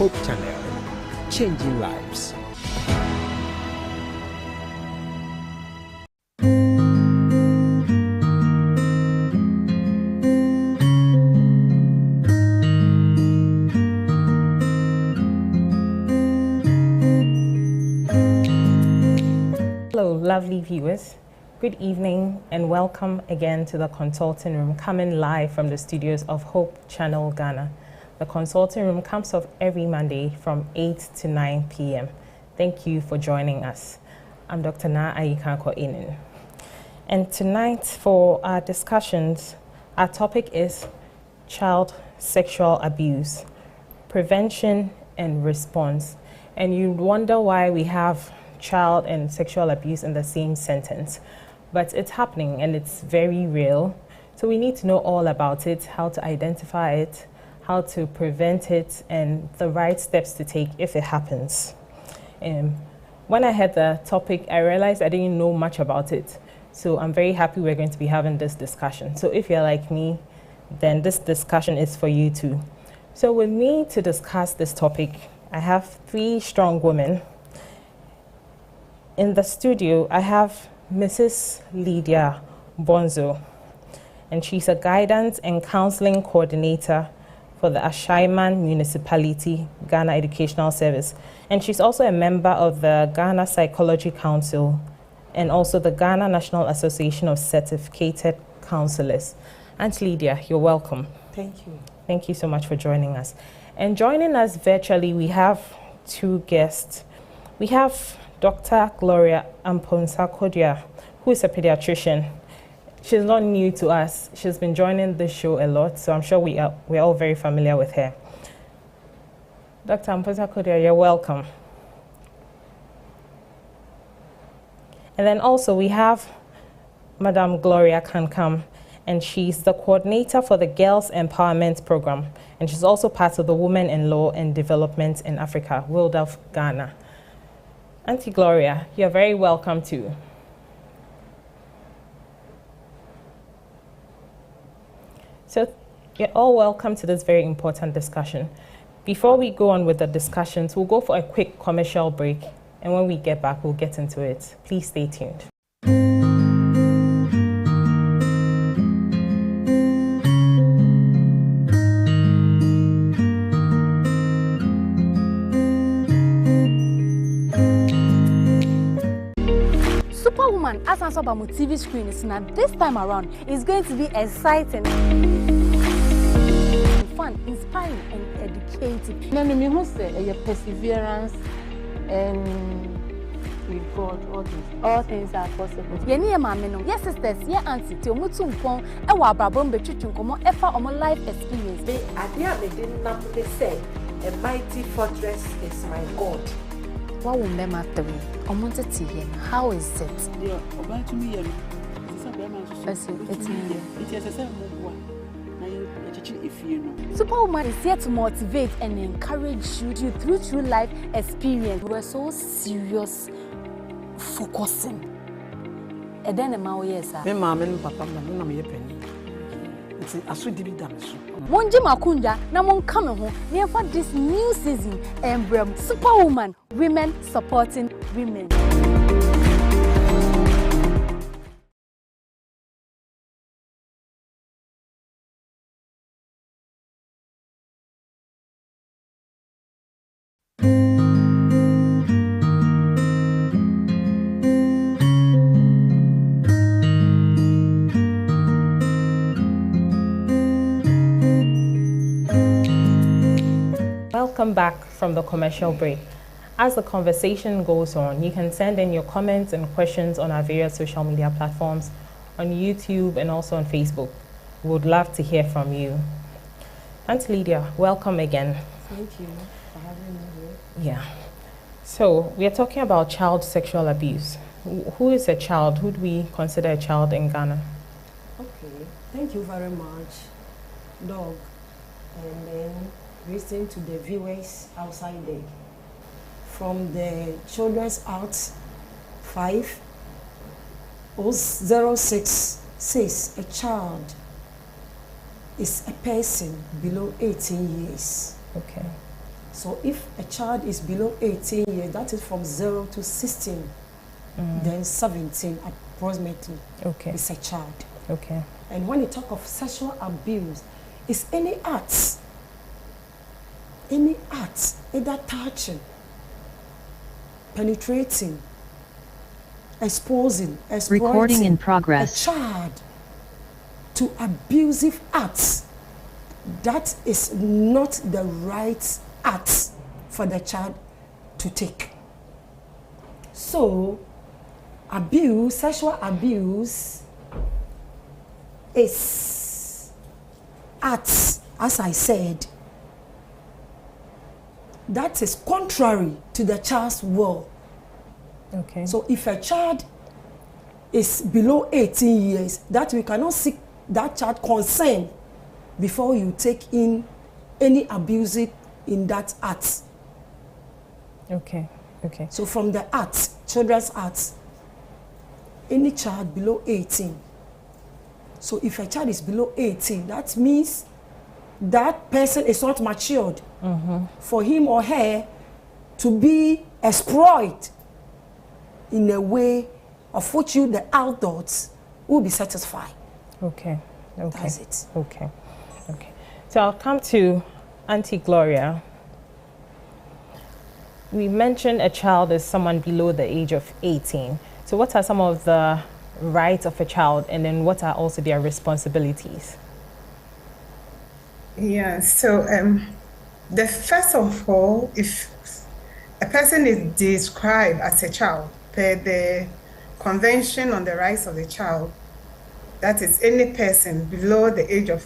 Hope Channel, changing lives. Hello, lovely viewers. Good evening and welcome again to the Consulting Room, coming live from the studios of Hope Channel Ghana. The Consulting Room comes off every Monday from 8 to 9 p.m. Thank you for joining us. I'm Dr. Na Ayikako Inin. And tonight for our discussions, our topic is child sexual abuse, prevention and response. And you wonder why we have child and sexual abuse in the same sentence, but it's happening and it's very real. So we need to know all about it, how to identify it, how to prevent it, and the right steps to take if it happens. When I had the topic, I realized I didn't know much about it. So I'm very happy we're going to be having this discussion. So if you're like me, then this discussion is for you too. So with me to discuss this topic, I have three strong women. In the studio, I have Mrs. Lydia Bonzo, and she's a guidance and counseling coordinator for the Ashaiman Municipality Ghana Educational Service. And she's also a member of the Ghana Psychology Council and also the Ghana National Association of Certificated Counselors. Aunt Lydia, you're welcome. Thank you. Thank you so much for joining us. And joining us virtually, we have two guests. We have Dr. Gloria Amponsa-Kodia, who is a pediatrician. She's not new to us. She's been joining the show a lot, so I'm sure we're all very familiar with her. Dr. Amponsa-Kodia, you're welcome. And then also we have Madam Gloria Kankam, and she's the coordinator for the Girls Empowerment Program, and she's also part of the Women in Law and Development in Africa, WILDAF Ghana. Auntie Gloria, you're very welcome too. So you're all welcome to this very important discussion. Before we go on with the discussions, we'll go for a quick commercial break, and when we get back, we'll get into it. Please stay tuned. Superwoman, as I saw on my TV screen, is now this time around is going to be exciting, fun, inspiring, and educative. No, me say perseverance and with God, all things are possible. Ye ni mama no, yes sisters, ye auntie, ti omu tu mpon e wa abrabom be twetwe nkomo e fa omo life experience. The idea they didn't know they said, a mighty fortress is my God. What will them after me? How is it? Yeah, about to me, Superwoman is here to motivate and encourage you through true life experience. We're so serious, focusing. And then yes, sir. Monji Makunda, Namon coming near for this new season, emblem Superwoman, women supporting women. Welcome back from the commercial break. As the conversation goes on, you can send in your comments and questions on our various social media platforms, on YouTube and also on Facebook. We would love to hear from you. Aunt Lydia, welcome again. Thank you for having me here. Yeah. So we are talking about child sexual abuse. Who is a child? Who do we consider a child in Ghana? Okay, thank you very much, Dog. And then listen to the viewers outside there. From the Children's Act 5/06 says a child is a person below 18 years. Okay. So if a child is below 18 years, that is from 0 to 16, then 17 approximately is a child. Okay. And when you talk of sexual abuse, it's any acts, either touching, penetrating, exposing, Recording in progress. a child to abusive acts. That is not the right act for the child to take. So, abuse, sexual abuse is acts, as I said, that is contrary to the child's will. Okay. So if a child is below 18 years, that we cannot seek that child consent before you take in any abusive in that act. Okay. Okay. So from the act, children's acts, any child below 18. So if a child is below 18, that means that person is not matured for him or her to be exploited in a way of which you, the adults, will be satisfied. Okay. Okay. That's it. Okay. Okay. So I'll come to Auntie Gloria. We mentioned a child is someone below the age of 18. So what are some of the rights of a child, and then what are also their responsibilities? Yeah, so the first of all, if a person is described as a child per the Convention on the Rights of the Child, that is any person below the age of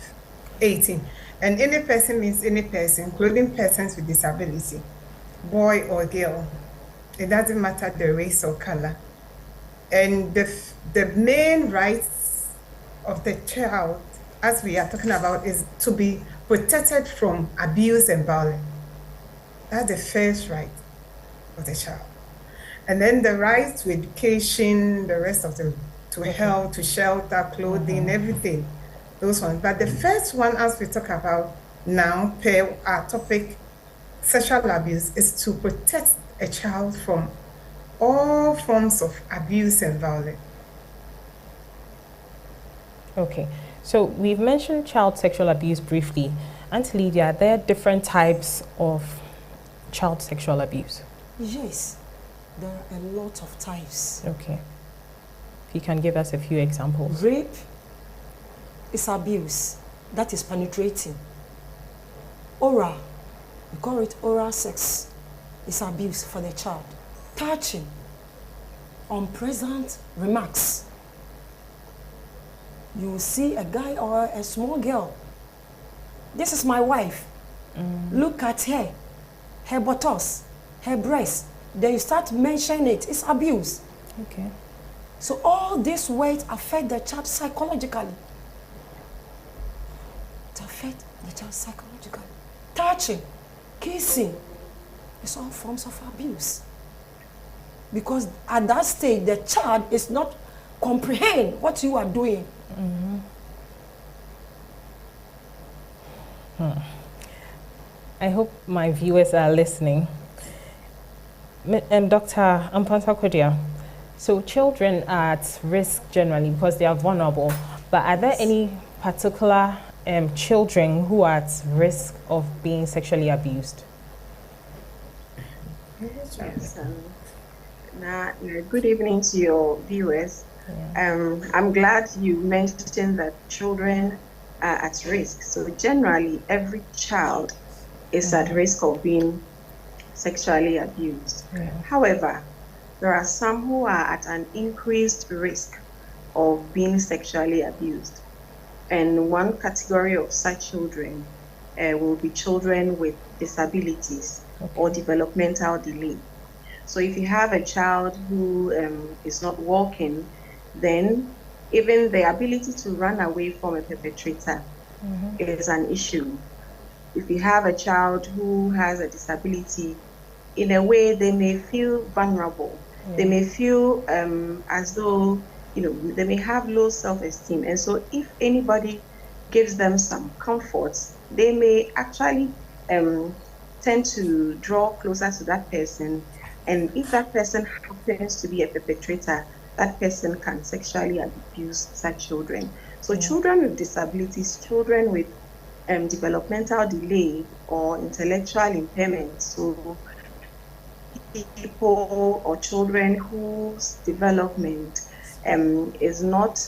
18. And any person means any person, including persons with disability, boy or girl. It doesn't matter the race or color. And the main rights of the child, as we are talking about, is to be protected from abuse and violence. That's the first right of the child. And then the right to education, the rest of them, to health, to shelter, clothing, everything, those ones. But the first one, as we talk about now, per our topic, sexual abuse, is to protect a child from all forms of abuse and violence. Okay. So we've mentioned child sexual abuse briefly. Auntie Lydia, there are different types of child sexual abuse. Yes, there are a lot of types. Okay. If you can give us a few examples. Rape is abuse, that is penetrating. Oral, we call it oral sex, is abuse for the child. Touching, unpleasant remarks. You will see a guy or a small girl. This is my wife. Look at her, her buttocks, her breasts. Then you start mentioning it. It's abuse. Okay. So all these words affect the child psychologically. It affects the child psychologically. Touching, kissing, it's all forms of abuse. Because at that stage, the child is not comprehend what you are doing. I hope my viewers are listening. Dr. Amponsah-Kodia, so children are at risk generally because they are vulnerable, but are there any particular children who are at risk of being sexually abused? Yes, good evening to your viewers. Yeah. I'm glad you mentioned that children are at risk. So generally, every child is at risk of being sexually abused. Yeah. However, there are some who are at an increased risk of being sexually abused. And one category of such children will be children with disabilities or developmental delay. So if you have a child who is not walking, then even the ability to run away from a perpetrator is an issue. If you have a child who has a disability, in a way they may feel vulnerable. They may feel as though, they may have low self-esteem. And so if anybody gives them some comforts, they may actually tend to draw closer to that person. And if that person happens to be a perpetrator, that person can sexually abuse such children. So children with disabilities, children with developmental delay or intellectual impairment, so people or children whose development is not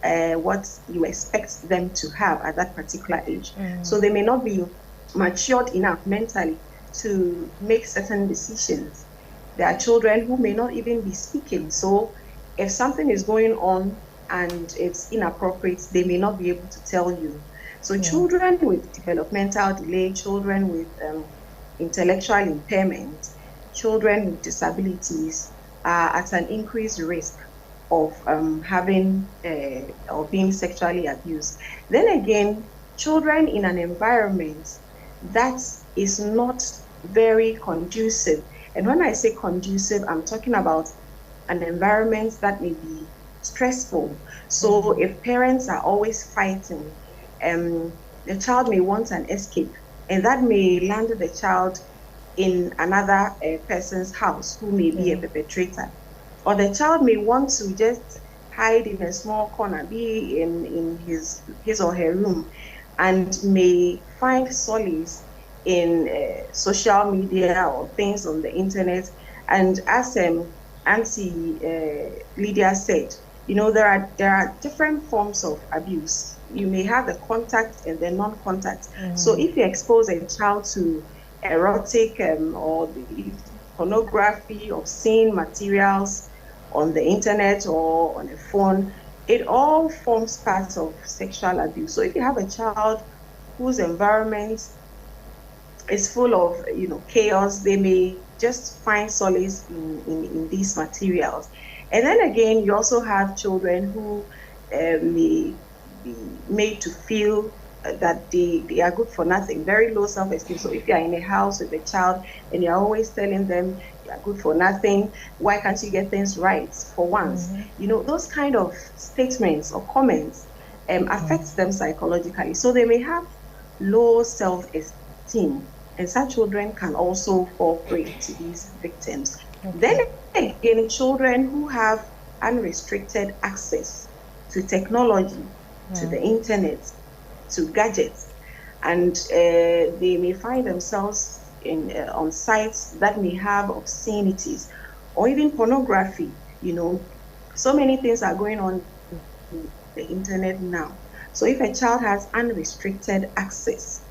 what you expect them to have at that particular age. So they may not be matured enough mentally to make certain decisions. There are children who may not even be speaking. So if something is going on and it's inappropriate, they may not be able to tell you. So children with developmental delay, children with intellectual impairment, children with disabilities are at an increased risk of having or being sexually abused. Then again, children in an environment that is not very conducive. And when I say conducive, I'm talking about an environment that may be stressful. So if parents are always fighting, the child may want an escape, and that may land the child in another person's house who may be a perpetrator. Or the child may want to just hide in a small corner, be in his or her room, and may find solace in social media or things on the internet. And as Auntie Lydia said, you know, there are different forms of abuse. You may have the contact and the non-contact. So if you expose a child to erotic or the pornography, obscene materials on the internet or on a phone, it all forms part of sexual abuse. So if you have a child whose environment is full of, you know, chaos, they may just find solace in these materials. And then again, you also have children who may be made to feel that they are good for nothing, very low self-esteem. So if you're in a house with a child and you're always telling them you're good for nothing, why can't you get things right for once? You know, those kind of statements or comments affect them psychologically. So they may have low self-esteem, and such children can also fall prey to these victims. Then again, children who have unrestricted access to technology, to the internet, to gadgets, and they may find themselves on sites that may have obscenities or even pornography. You know, so many things are going on the internet now. So if a child has unrestricted access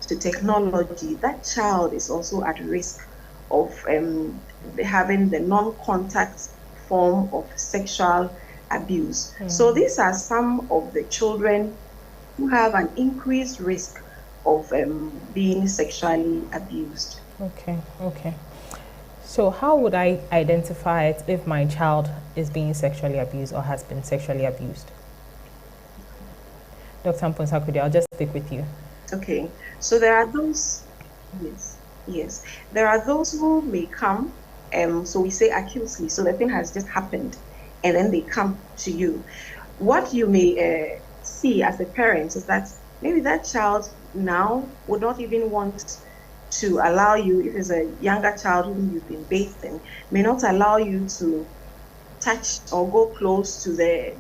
to technology, that child is also at risk of having the non-contact form of sexual abuse. So these are some of the children who have an increased risk of being sexually abused. Okay. So how would I identify it if my child is being sexually abused or has been sexually abused? Dr. Amponsah-Cuddiah, I'll just stick with you. Okay, so there are those, yes. There are those who may come, so we say acutely, so the thing has just happened, and then they come to you. What you may see as a parent is that maybe that child now would not even want to allow you, if it's a younger child whom you've been bathed in, may not allow you to touch or go close to the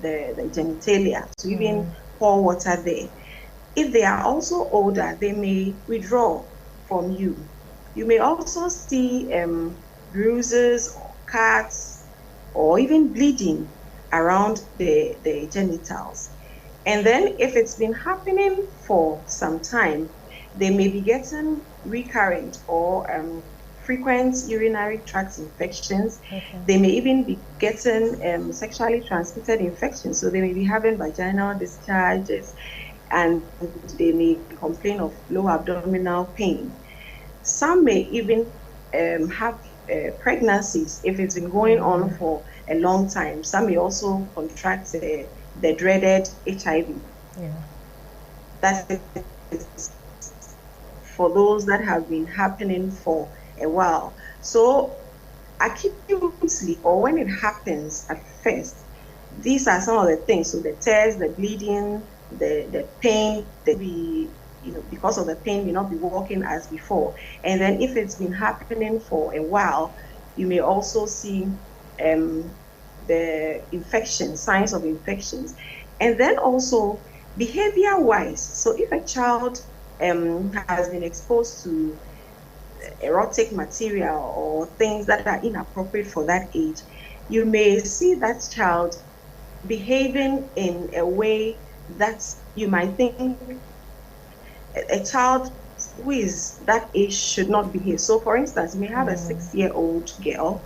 genitalia, to even pour water there. If they are also older, they may withdraw from you. You may also see bruises or cuts or even bleeding around the genitals. And then if it's been happening for some time, they may be getting recurrent or frequent urinary tract infections. They may even be getting sexually transmitted infections. So they may be having vaginal discharges, and they may complain of low abdominal pain. Some may even have pregnancies if it's been going on for a long time. Some may also contract the dreaded HIV. That is for those that have been happening for a while. So acutely, or when it happens at first, these are some of the things. So the tears, the bleeding, the pain, because of the pain, may not be walking as before. And then if it's been happening for a while, you may also see the infection, signs of infections. And then also behavior-wise. So if a child has been exposed to erotic material or things that are inappropriate for that age, you may see that child behaving in a way that you might think a child who is that age should not behave. So for instance, you may have a 6-year-old girl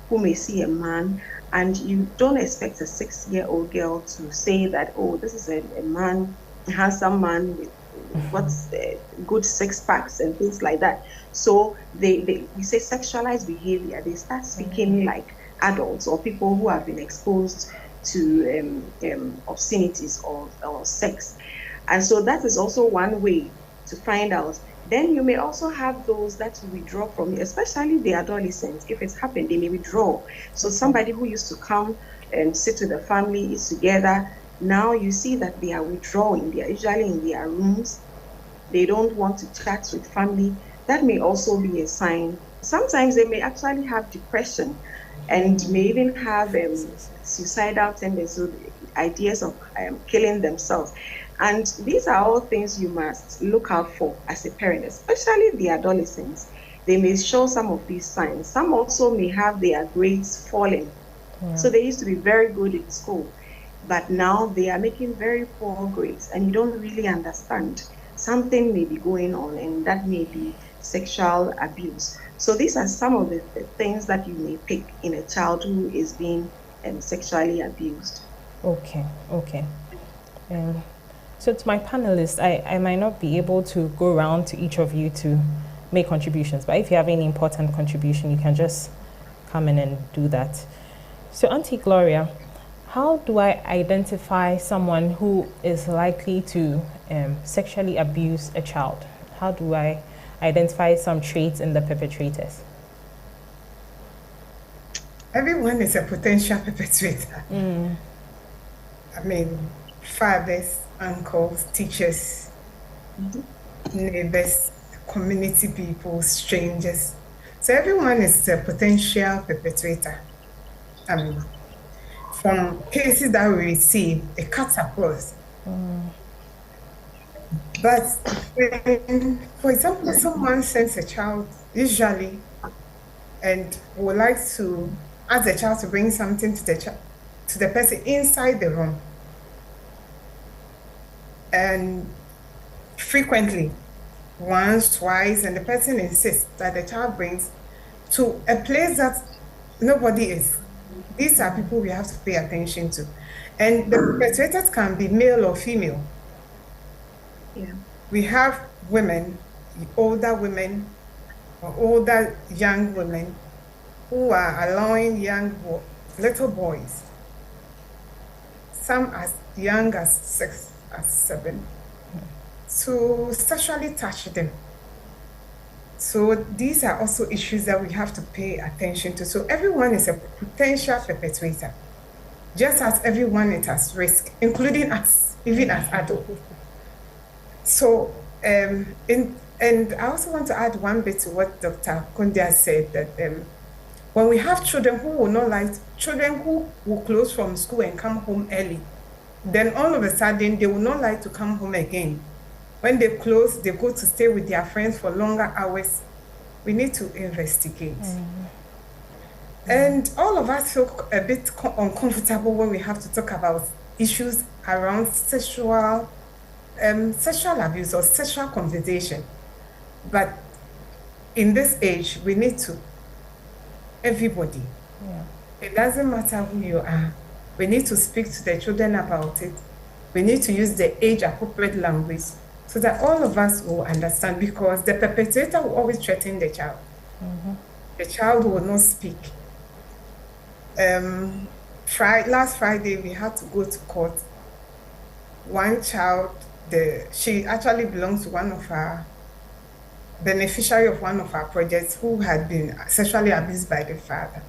who may see a man, and you don't expect a 6-year-old girl to say that, oh, this is a man, a handsome man with what's good 6 packs and things like that. So we say sexualized behavior. They start speaking like adults or people who have been exposed to obscenities or sex. And so that is also one way to find out. Then you may also have those that withdraw from it, especially the adolescents. If it's happened, they may withdraw. So somebody who used to come and sit with the family, is together, now you see that they are withdrawing. They are usually in their rooms. They don't want to chat with family. That may also be a sign. Sometimes they may actually have depression and may even have suicidal tendencies, ideas of killing themselves. And these are all things you must look out for as a parent, especially the adolescents. They may show some of these signs. Some also may have their grades falling. Yeah. So they used to be very good in school, but now they are making very poor grades, and you don't really understand. Something may be going on, and that may be sexual abuse. So these are some of the things that you may pick in a child who is being sexually abused. Okay. So to my panelists, I might not be able to go around to each of you to make contributions, but if you have any important contribution, you can just come in and do that. So Auntie Gloria, how do I identify someone who is likely to sexually abuse a child? How do I identify some traits in the perpetrators? Everyone is a potential perpetrator. I mean, fathers, uncles, teachers, neighbors, community people, strangers. So everyone is a potential perpetrator. I mean, from cases that we receive, it cuts across. But when, for example, someone sends a child, usually, and would like to ask the child to bring something to the person inside the room. And frequently, once, twice, and the person insists that the child brings to a place that nobody is. These are people we have to pay attention to. And the perpetrators can be male or female. Yeah. We have women, older women, or older young women who are allowing little boys, some as young as 6, as 7, to sexually touch them. So these are also issues that we have to pay attention to. So everyone is a potential perpetrator, just as everyone is at risk, including us, even as adults. So, and I also want to add one bit to what Dr. Kundia said, that when we have children who will close from school and come home early, then all of a sudden they will not like to come home again. When they close, they go to stay with their friends for longer hours. We need to investigate. And all of us feel a bit uncomfortable when we have to talk about issues around sexual abuse or sexual conversation. But in this age, we need to, everybody. Yeah. It doesn't matter who you are. We need to speak to the children about it. We need to use the age-appropriate language so that all of us will understand, because the perpetrator will always threaten the child. The child will not speak. Last Friday, we had to go to court. One child, she actually belongs to one of our beneficiary of one of our projects who had been sexually abused by the father.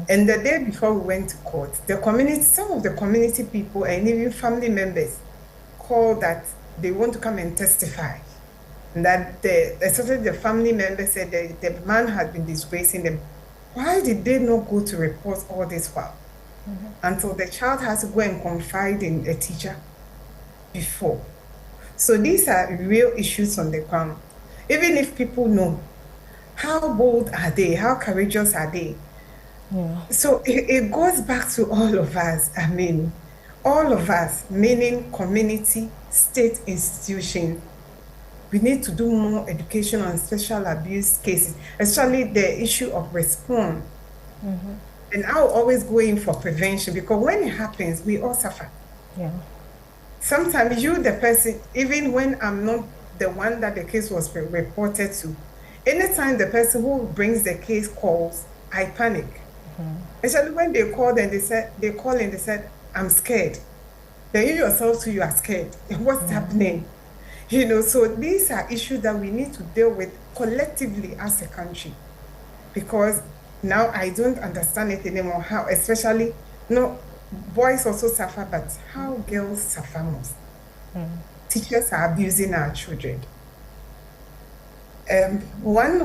And the day before we went to court, some of the community people and even family members called that they want to come and testify. And that especially the family member said that the man had been disgracing them. Why did they not go to report all this while? Until the child has to go and confide in a teacher before. So these are real issues on the ground. Even if people know, how bold are they? How courageous are they? Yeah. So it goes back to all of us. I mean, all of us, meaning community, state institutions, we need to do more education on sexual abuse cases, especially the issue of response. And I'll always go in for prevention, because when it happens, we all suffer. Yeah. Sometimes you, the person, even when I'm not the one that the case was reported to, anytime the person who brings the case calls, I panic. Especially when they called and they call and they said, I'm scared. Then you yourself too, you are scared. What's happening? You know, so these are issues that we need to deal with collectively as a country. Because now I don't understand it anymore, how, especially, no, boys also suffer, but how girls suffer most. Teachers are abusing our children. One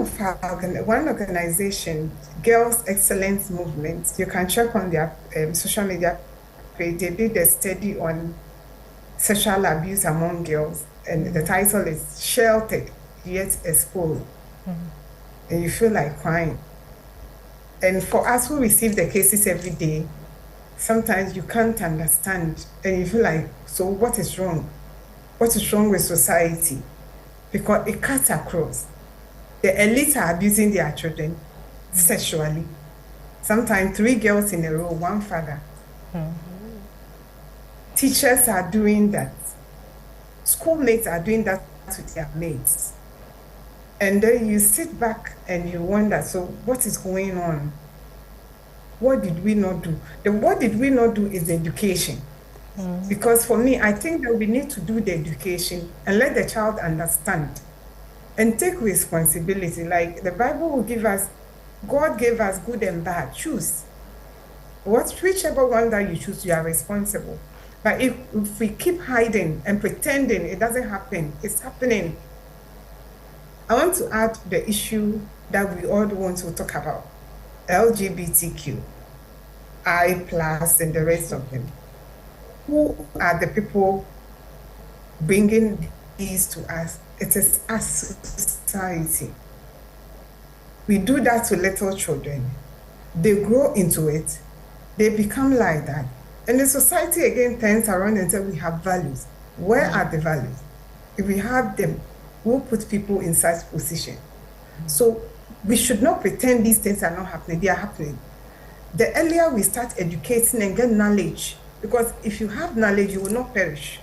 organization, Girls Excellence Movement, you can check on their social media page. They did a study on sexual abuse among girls, and the title is Sheltered Yet Exposed. And you feel like crying. And for us who receive the cases every day, sometimes you can't understand, and you feel like, so what is wrong? What is wrong with society? Because it cuts across. The elites are abusing their children sexually. Sometimes 3 girls in a row, 1 father. Teachers are doing that. Schoolmates are doing that to their mates. And then you sit back and you wonder, so what is going on? What did we not do? The what did we not do is education. Because for me, I think that we need to do the education and let the child understand and take responsibility. Like the Bible will give us, God gave us good and bad. Choose. Whichever one that you choose, you are responsible. But if we keep hiding and pretending it doesn't happen, it's happening. I want to add the issue that we all want to talk about, LGBTQ, I+, and the rest of them. Who are the people bringing these to us? It is us, society. We do that to little children. They grow into it. They become like that. And the society again turns around and says, we have values. Where are the values? If we have them, we'll put people in such position. So we should not pretend these things are not happening. They are happening. The earlier we start educating and get knowledge, because if you have knowledge, you will not perish.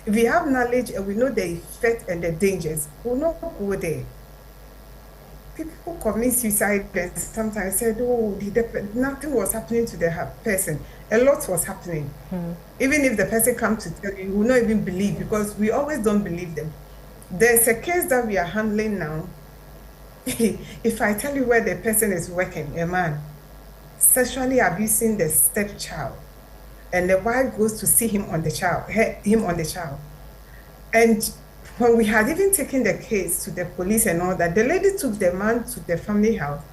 If we have knowledge and we know the effect and the dangers, we will not go there. People commit suicide and sometimes said, oh, nothing was happening to the person. A lot was happening. Even if the person comes to tell you, you will not even believe, because we always don't believe them. There's a case that we are handling now. If I tell you where the person is working, a man, sexually abusing the stepchild, and the wife goes to see him on the child. And when we had even taken the case to the police and all that, the lady took the man to the family house,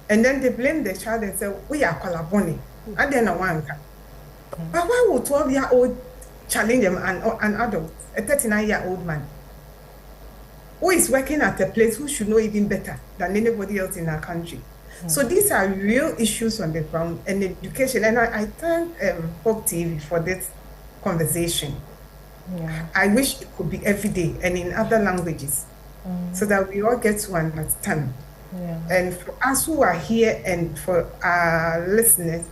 and then they blamed the child and said, we are Kolaboni. I didn't know one. But why would 12-year-old challenge an adult, a 39-year-old man, who is working at a place who should know even better than anybody else in our country? So these are real issues on the ground, and education. And I thank Hope TV for this conversation. I wish it could be every day and in other languages, so that we all get to understand. And for us who are here and for our listeners,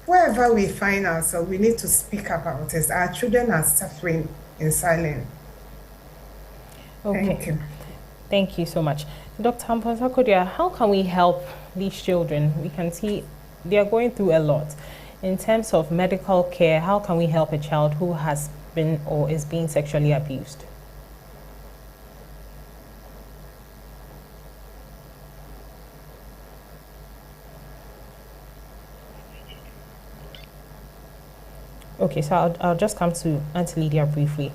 wherever we find ourselves, we need to speak about it. Our children are suffering in silence. Okay. Thank you. Thank you so much. Dr. Amponsah-Kodia, how can we help these children? We can see they are going through a lot. In terms of medical care, how can we help a child who has been or is being sexually abused? Okay, so I'll just come to Auntie Lydia briefly.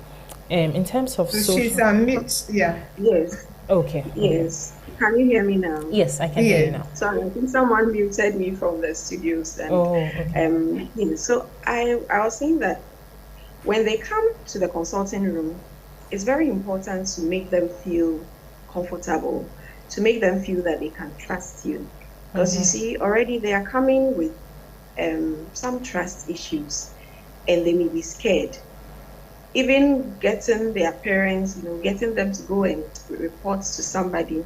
In terms of So social... she's a mix, yeah. Yes, Okay. yes. Can you hear me now? Yes, I can hear you now. Sorry, I think someone muted me from the studios. And okay. yeah, so I was saying that when they come to the consulting room, it's very important to make them feel comfortable, to make them feel that they can trust you. Because you see, already they are coming with some trust issues, and they may be scared. Even getting their parents, getting them to go and report to somebody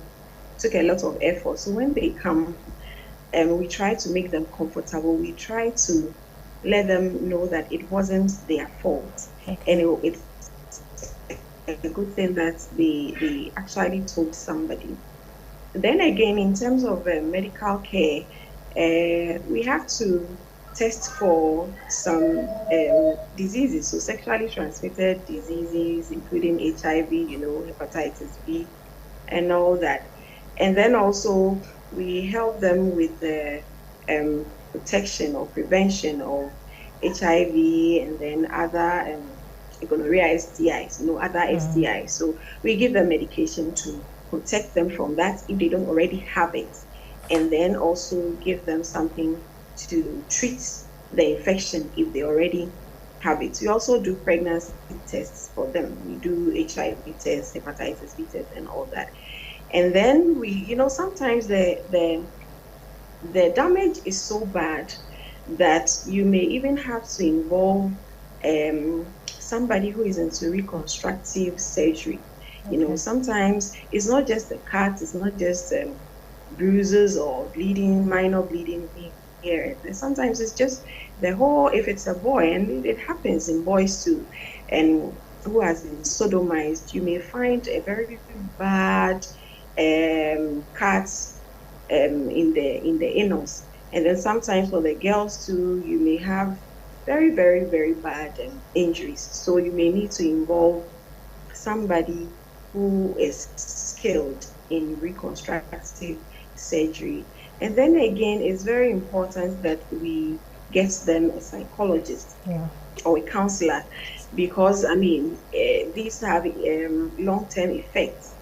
took a lot of effort. So when they come, we try to make them comfortable. We try to let them know that it wasn't their fault. And it's a good thing that they actually told somebody. Then again, in terms of medical care, we have to test for some diseases, so sexually transmitted diseases, including HIV, hepatitis B, and all that. And then also we help them with the protection or prevention of HIV and then other gonorrhea STIs, other STIs. So we give them medication to protect them from that if they don't already have it, and then also give them something to treat the infection if they already have it. We also do pregnancy tests for them. We do HIV tests, hepatitis B tests, and all that. And then we, sometimes the damage is so bad that you may even have to involve somebody who is into reconstructive surgery. Sometimes it's not just a cut, it's not just bruises or bleeding, minor bleeding here. And sometimes it's just the whole, if it's a boy, and it happens in boys too, and who has been sodomized, you may find a very bad cuts in the anus. And then sometimes for the girls too, you may have very, very, very bad injuries. So you may need to involve somebody who is skilled in reconstructive surgery. And then again, it's very important that we get them a psychologist or a counselor, because these have long-term effects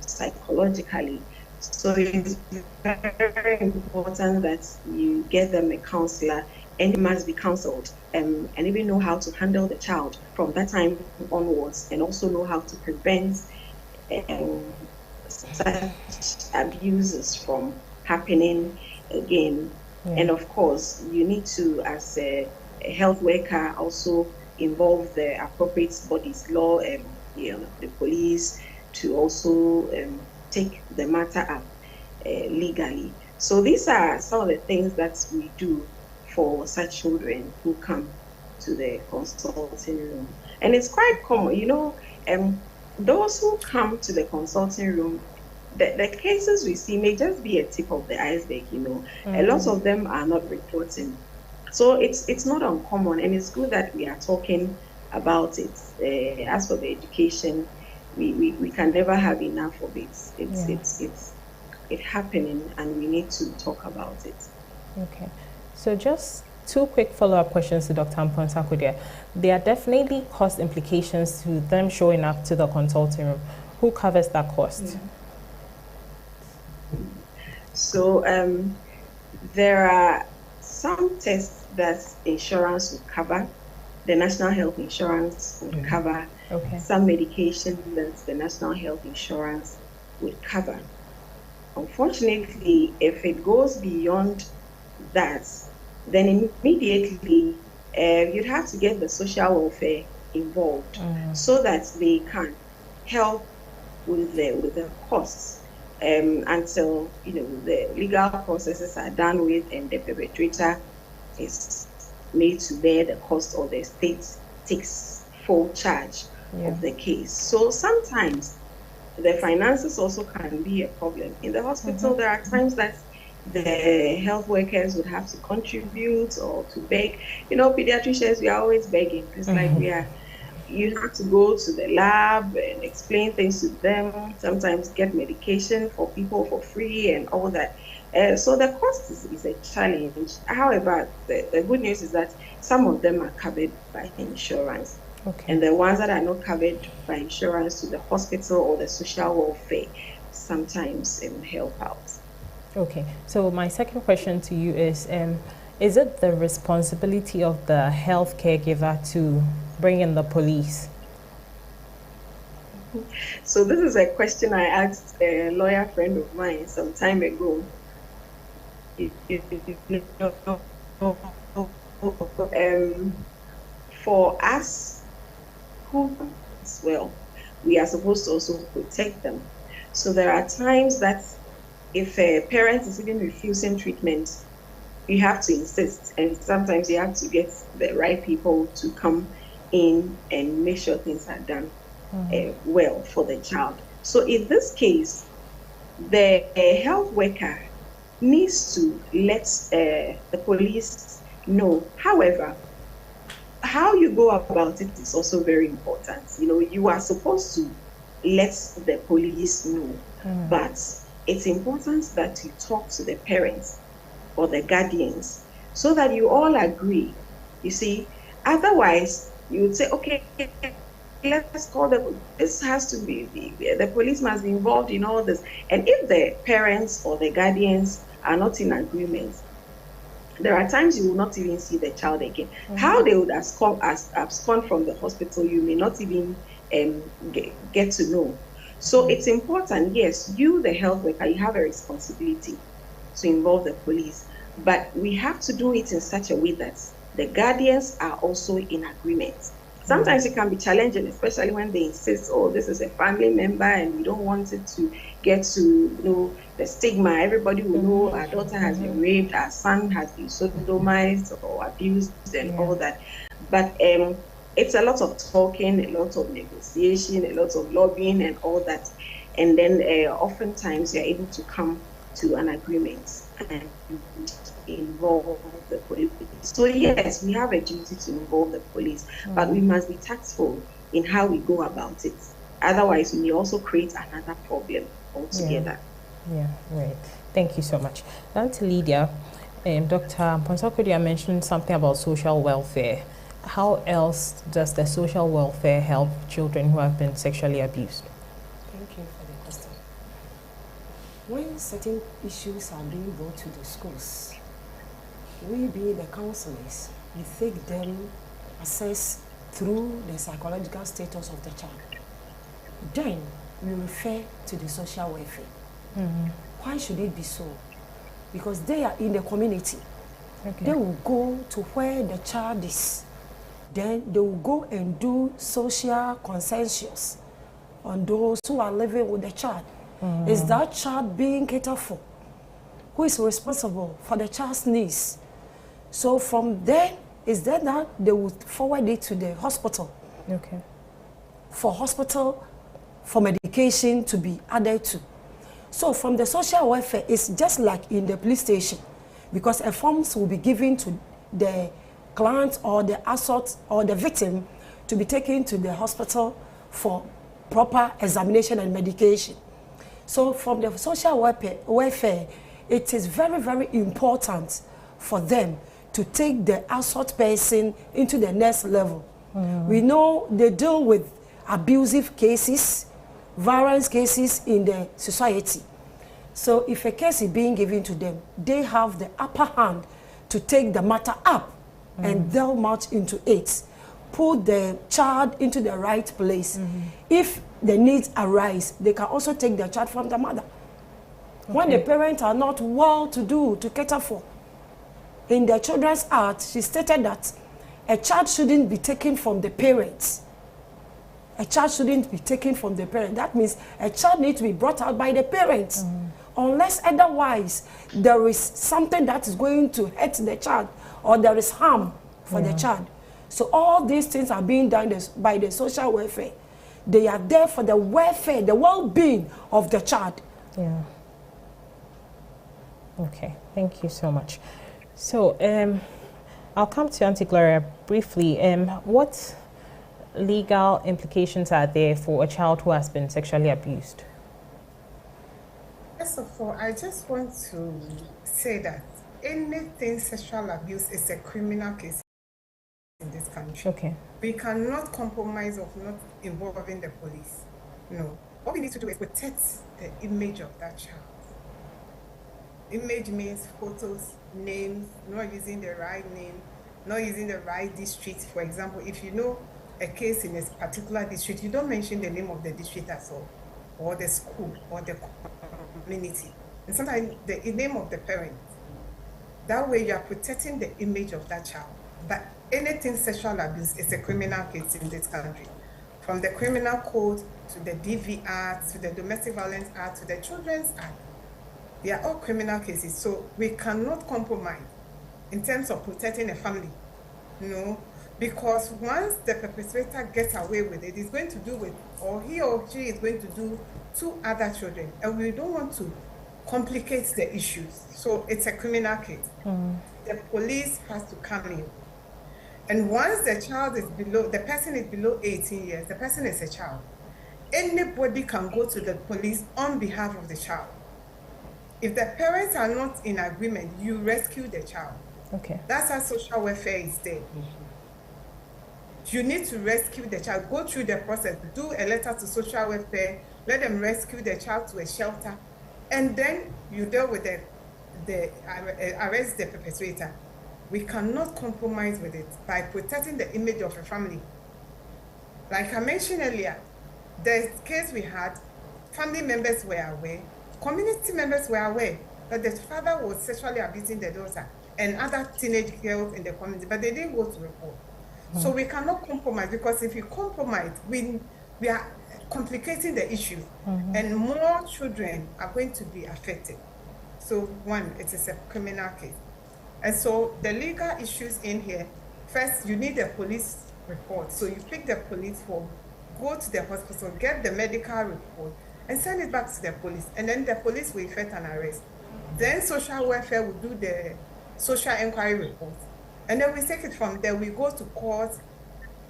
psychologically. So it's very important that you get them a counselor, and you must be counseled and even know how to handle the child from that time onwards, and also know how to prevent such abuses from happening again. And of course, you need to, as a health worker, also involve the appropriate bodies, law, the police, to also take the matter up legally. So these are some of the things that we do for such children who come to the consulting room. And it's quite common, those who come to the consulting room, the cases we see may just be a tip of the iceberg, A lot of them are not reporting. So it's not uncommon, and it's good that we are talking about it. As for the education, we can never have enough of it. It's happening, and we need to talk about it. Okay. So just two quick follow-up questions to Dr. Amponsah-Codea. There are definitely cost implications to them showing up to the consulting room. Who covers that cost? So there are some tests that insurance would cover. The National Health Insurance would cover. Some medication that the National Health Insurance would cover. Unfortunately, if it goes beyond that, then immediately you'd have to get the social welfare involved so that they can help with the costs until the legal processes are done with and the perpetrator is made to bear the cost, or the state takes full charge of the case. So sometimes the finances also can be a problem. In the hospital, there are times that the health workers would have to contribute or to beg. Pediatricians, we are always begging. It's like we are you have to go to the lab and explain things to them, sometimes get medication for people for free and all that. So the cost is a challenge. However, the good news is that some of them are covered by insurance. Okay. And the ones that are not covered by insurance, to the hospital or the social welfare sometimes help out. Okay. So my second question to you is it the responsibility of the health caregiver to bring in the police? So this is a question I asked a lawyer friend of mine some time ago. For us who as well, we are supposed to also protect them. So there are times that if a parent is even refusing treatment, you have to insist, and sometimes you have to get the right people to come in and make sure things are done well for the child. So in this case, the health worker needs to let the police know. However, how you go about it is also very important. You know, you are supposed to let the police know, but it's important that you talk to the parents or the guardians so that you all agree. You see, otherwise you would say, okay, let's call this has to be, the police must be involved in all this. And if the parents or the guardians are not in agreement, there are times you will not even see the child again. How they would abscond from the hospital, you may not even get to know. So it's important, yes, you, the health worker, you have a responsibility to involve the police, but we have to do it in such a way that the guardians are also in agreement. Sometimes it can be challenging, especially when they insist, oh, this is a family member and we don't want it to get to, you know, the stigma. Everybody will know our daughter has been raped, our son has been sodomized or abused and all that. But it's a lot of talking, a lot of negotiation, a lot of lobbying and all that. And then oftentimes you're able to come to an agreement and involve the police. So yes, we have a duty to involve the police, but we must be tactful in how we go about it. Otherwise, we may also create another problem altogether. Yeah, right. Thank you so much. Now to Lydia, Dr. Mponsa-Kodia mentioned something about social welfare. How else does the social welfare help children who have been sexually abused? Thank you for the question. When certain issues are being brought to the schools, we being the counselors, we take them, assess through the psychological status of the child. Then we refer to the social welfare. Why should it be so? Because they are in the community. Okay. They will go to where the child is. Then they will go and do social consensus on those who are living with the child. Is that child being catered for? Who is responsible for the child's needs? So from there, is that they will forward it to the hospital. Okay. For medication to be added to. So from the social welfare, it's just like in the police station, because a forms will be given to the client or the assault or the victim to be taken to the hospital for proper examination and medication. So from the social welfare, it is very, very important for them to take the assault person into the next level. We know they deal with abusive cases, violence cases in the society. So if a case is being given to them, they have the upper hand to take the matter up and delve much into it, put the child into the right place. If the needs arise, they can also take the child from the mother. Okay. When the parents are not well-to-do to cater for, in the Children's Act, she stated that a child shouldn't be taken from the parents. A child shouldn't be taken from the parents. That means a child needs to be brought out by the parents. Unless otherwise there is something that is going to hurt the child or there is harm for the child. So all these things are being done by the social welfare. They are there for the welfare, the well-being of the child. Yeah. Okay, thank you so much. So I'll come to Auntie Gloria briefly. What legal implications are there for a child who has been sexually abused? First of all, I just want to say that anything sexual abuse is a criminal case in this country. Okay. We cannot compromise of not involving the police. No. What we need to do is protect the image of that child. Image means photos, names, not using the right name, not using the right district. For example, if you know a case in a particular district, you don't mention the name of the district at all, or the school, or the community. And sometimes the name of the parent. That way you are protecting the image of that child. But anything sexual abuse is a criminal case in this country. From the criminal code to the DV Act, to the Domestic Violence Act, to the Children's Act. They are all criminal cases. So we cannot compromise in terms of protecting a family. No, because once the perpetrator gets away with it, he's going to do with, or he or she is going to do to other children. And we don't want to complicate the issues. So it's a criminal case. The police has to come in. And once the child is below, the person is below 18 years, the person is a child. Anybody can go to the police on behalf of the child. If the parents are not in agreement, you rescue the child. Okay. That's how social welfare is there. You need to rescue the child, go through the process, do a letter to social welfare, let them rescue the child to a shelter, and then you deal with arrest the perpetrator. We cannot compromise with it by protecting the image of a family. Like I mentioned earlier, the case we had, family members were aware, community members were aware that the father was sexually abusing the daughter and other teenage girls in the community, but they didn't go to report. So we cannot compromise, because if you compromise, we are complicating the issue, and more children are going to be affected. So one, it is a criminal case. And so the legal issues in here, first you need a police report. So you pick the police form, go to the hospital, get the medical report, and send it back to the police. And then the police will effect an arrest. Then social welfare will do the social inquiry report. And then we take it from there, we go to court,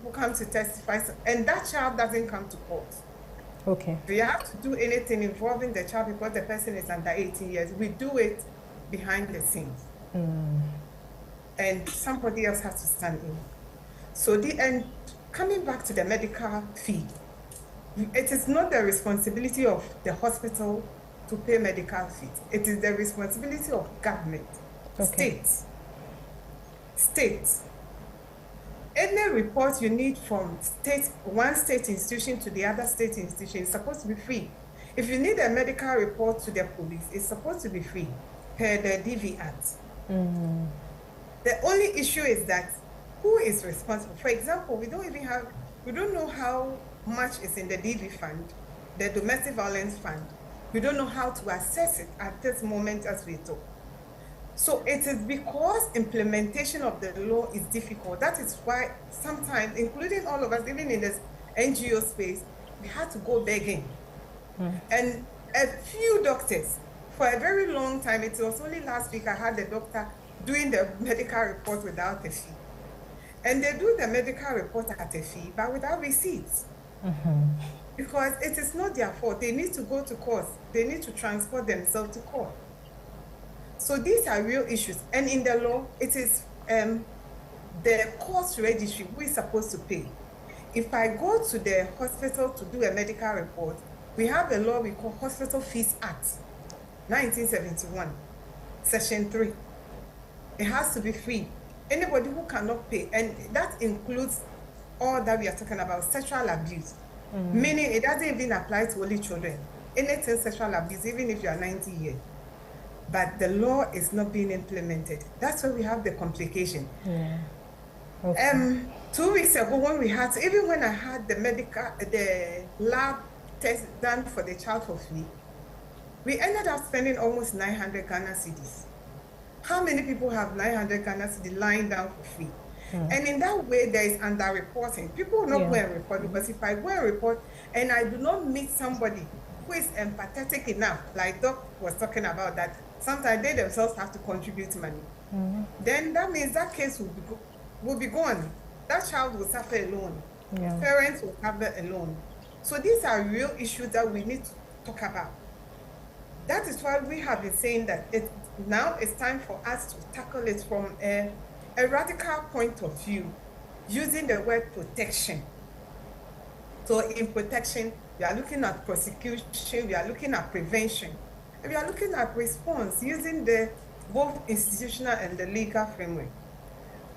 who come to testify, and that child doesn't come to court. Okay. If we have to do anything involving the child because the person is under 18 years, we do it behind the scenes. And somebody else has to stand in. So and coming back to the medical fee, it is not the responsibility of the hospital to pay medical fees. It is the responsibility of government, states. Any report you need from one state institution to the other state institution is supposed to be free. If you need a medical report to the police, it's supposed to be free per the DV Act. The only issue is that who is responsible? For example, we don't know how much is in the DV fund, the domestic violence fund. We don't know how to assess it at this moment as we talk. So it is because implementation of the law is difficult. That is why sometimes, including all of us, even in this NGO space, we had to go begging. And a few doctors, for a very long time, it was only last week I had the doctor doing the medical report without a fee. And they do the medical report at a fee, but without receipts. Because it is not their fault. They need to go to court. They need to transport themselves to court. So these are real issues. And in the law, it is the court registry who is supposed to pay. If I go to the hospital to do a medical report, we have a law we call Hospital Fees Act, 1971, Section 3. It has to be free. Anybody who cannot pay, and that includes all that we are talking about, sexual abuse, meaning it doesn't even apply to only children. Anything sexual abuse, even if you are 90 years. But the law is not being implemented. That's why we have the complication. 2 weeks ago when we had, even when I had the lab test done for the child for free, we ended up spending almost 900 Ghana cedis. How many people have 900 Ghana cedis lying down for free? And in that way, there is under-reporting. People will not go and report, because if I go and report and I do not meet somebody who is empathetic enough, like Doc was talking about, that sometimes they themselves have to contribute money, then that means that case will be gone. That child will suffer alone. Yeah. Parents will have it alone. So these are real issues that we need to talk about. That is why we have been saying that now it's time for us to tackle it from a radical point of view, using the word protection. So in protection, we are looking at prosecution, we are looking at prevention, and we are looking at response using the both institutional and the legal framework.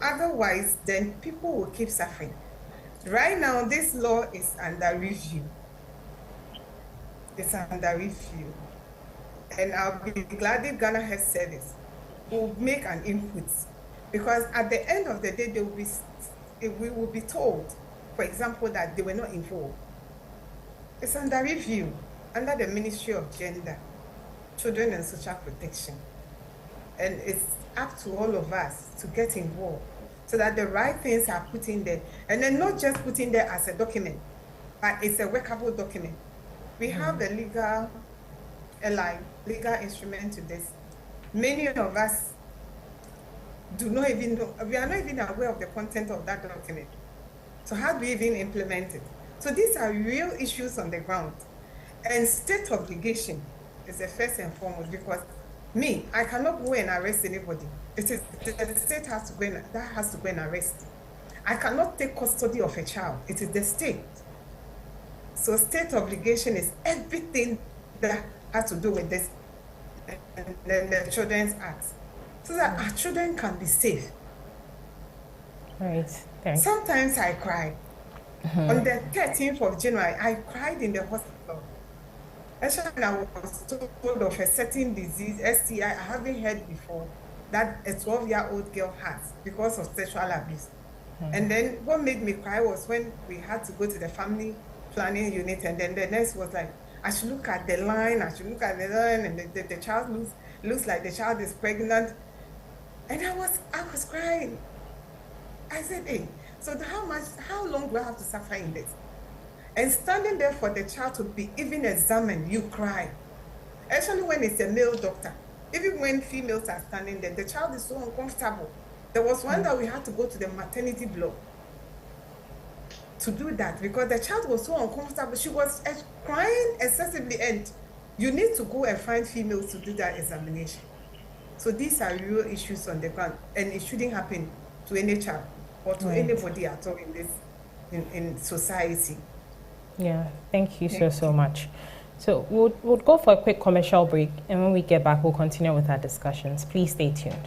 Otherwise, then people will keep suffering. Right now, this law is under review. It's under review. And I'll be glad if Ghana Health Service will make an input, because at the end of the day, we will be told, for example, that they were not involved. It's under review under the Ministry of Gender, Children and Social Protection. And it's up to all of us to get involved so that the right things are put in there. And then not just put in there as a document, but it's a workable document. We have the legal instrument to this. Many of us do not even know, we are not even aware of the content of that document. So how do we even implement it? So these are real issues on the ground. And state obligation is the first and foremost, because I cannot go and arrest anybody. It is the state has to go and arrest. I cannot take custody of a child. It is the state. So state obligation is everything that has to do with this, and then the Children's Act, so that our children can be safe. Right. Thanks. Sometimes I cry. On the 13th of January, I cried in the hospital. Actually, when I was told of a certain disease, STI, I haven't heard before, that a 12-year-old girl has because of sexual abuse. And then what made me cry was when we had to go to the family planning unit, and then the nurse was like, I should look at the line, and the child looks like the child is pregnant. And I was crying. I said, hey, so how long do I have to suffer in this? And standing there for the child to be even examined, you cry. Actually, when it's a male doctor, even when females are standing there, the child is so uncomfortable. There was one that we had to go to the maternity block to do that because the child was so uncomfortable. She was crying excessively, and you need to go and find females to do that examination. So these are real issues on the ground, and it shouldn't happen to any child or to anybody at all in this in society. Yeah, thank you so much. So we'll go for a quick commercial break, and when we get back, we'll continue with our discussions. Please stay tuned.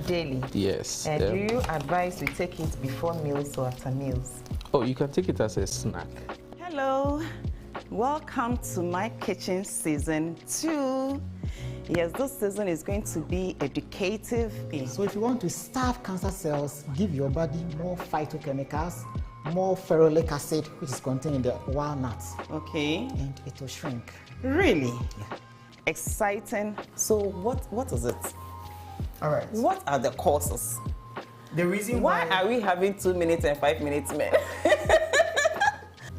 Daily. Yes. And do you advise we take it before meals or after meals? Oh, you can take it as a snack. Hello, welcome to my kitchen season 2. Yes, this season is going to be educative. So if you want to starve cancer cells, give your body more phytochemicals, more ferulic acid, which is contained in the walnuts. Okay. And it will shrink. Really? Yeah. Exciting. So what is it? All right. What are the causes? The reason Why are we having 2 minutes and 5 minutes men?